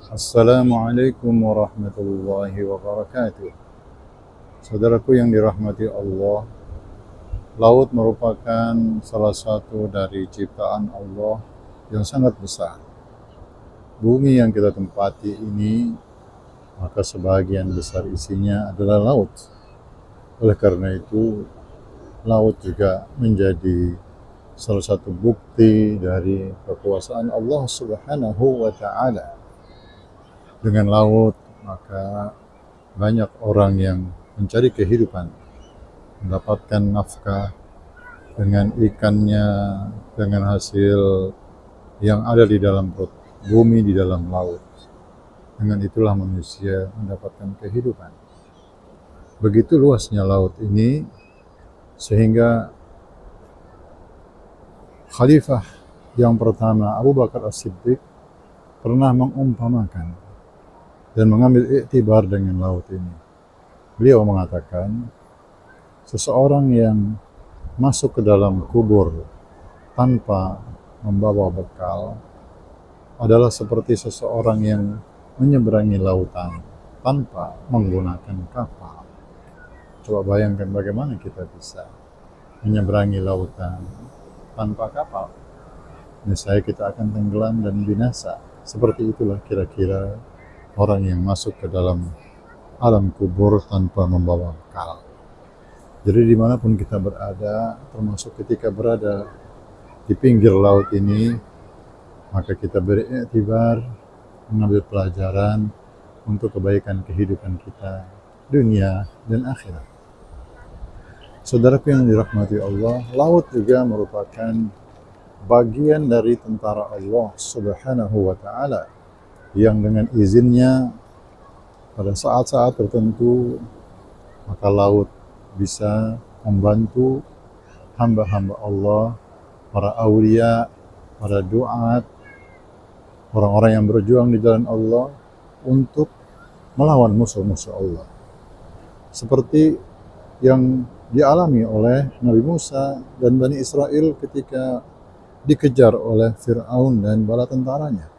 Assalamualaikum warahmatullahi wabarakatuh. Saudaraku yang dirahmati Allah, laut merupakan salah satu dari ciptaan Allah yang sangat besar. Bumi yang kita tempati ini, maka sebagian besar isinya adalah laut. Oleh karena itu, laut juga menjadi salah satu bukti dari kekuasaan Allah Subhanahu wa Ta'ala. Dengan laut, maka banyak orang yang mencari kehidupan, mendapatkan nafkah dengan ikannya, dengan hasil yang ada di dalam perut bumi, di dalam laut. Dengan itulah manusia mendapatkan kehidupan. Begitu luasnya laut ini, sehingga Khalifah yang pertama, Abu Bakar As-Siddiq, pernah mengumpamakan dan mengambil iktibar dengan laut ini. Beliau mengatakan, seseorang yang masuk ke dalam kubur tanpa membawa bekal adalah seperti seseorang yang menyeberangi lautan tanpa menggunakan kapal. Coba bayangkan bagaimana kita bisa menyeberangi lautan tanpa kapal. Niscaya kita akan tenggelam dan binasa. Seperti itulah kira-kira orang yang masuk ke dalam alam kubur tanpa membawa bekal. Jadi dimanapun kita berada, termasuk ketika berada di pinggir laut ini, maka kita beriktibar, mengambil pelajaran untuk kebaikan kehidupan kita, dunia dan akhirat. Saudaraku yang dirahmati Allah, laut juga merupakan bagian dari tentara Allah Subhanahu wa Ta'ala, yang dengan izinnya pada saat-saat tertentu maka laut bisa membantu hamba-hamba Allah, para aulia, para duat, orang-orang yang berjuang di jalan Allah untuk melawan musuh-musuh Allah. Seperti yang dialami oleh Nabi Musa dan Bani Israel ketika dikejar oleh Fir'aun dan bala tentaranya.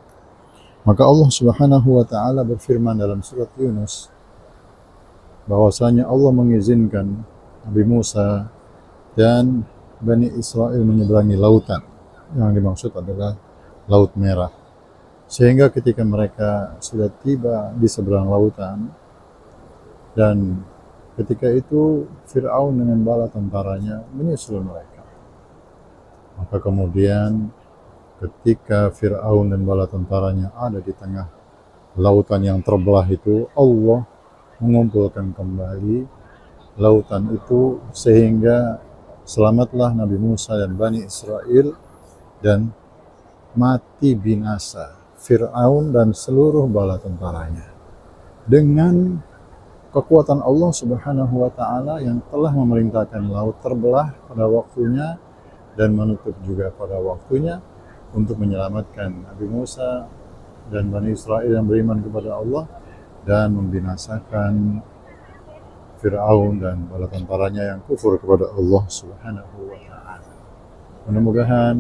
Maka Allah Subhanahu wa Ta'ala berfirman dalam surat Yunus bahwasanya Allah mengizinkan Nabi Musa dan Bani Israel menyeberangi lautan. Yang dimaksud adalah Laut Merah. Sehingga ketika mereka sudah tiba di seberang lautan, dan ketika itu Fir'aun dengan bala tentaranya menyusul mereka. Maka kemudian ketika Fir'aun dan bala tentaranya ada di tengah lautan yang terbelah itu, Allah mengumpulkan kembali lautan itu sehingga selamatlah Nabi Musa dan Bani Israel dan mati binasa Fir'aun dan seluruh bala tentaranya. Dengan kekuatan Allah Subhanahu wa Ta'ala yang telah memerintahkan laut terbelah pada waktunya dan menutup juga pada waktunya, untuk menyelamatkan Nabi Musa dan Bani Israel yang beriman kepada Allah dan membinasakan Fir'aun dan bala tentaranya yang kufur kepada Allah Subhanahu wa Ta'ala. Mudah-mudahan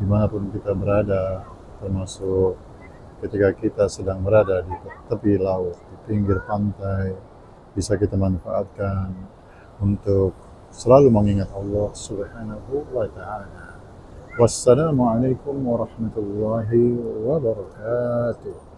dimanapun kita berada, termasuk ketika kita sedang berada di tepi laut, di pinggir pantai, bisa kita manfaatkan untuk selalu mengingat Allah Subhanahu wa Ta'ala. Wassalamualaikum warahmatullahi wabarakatuh.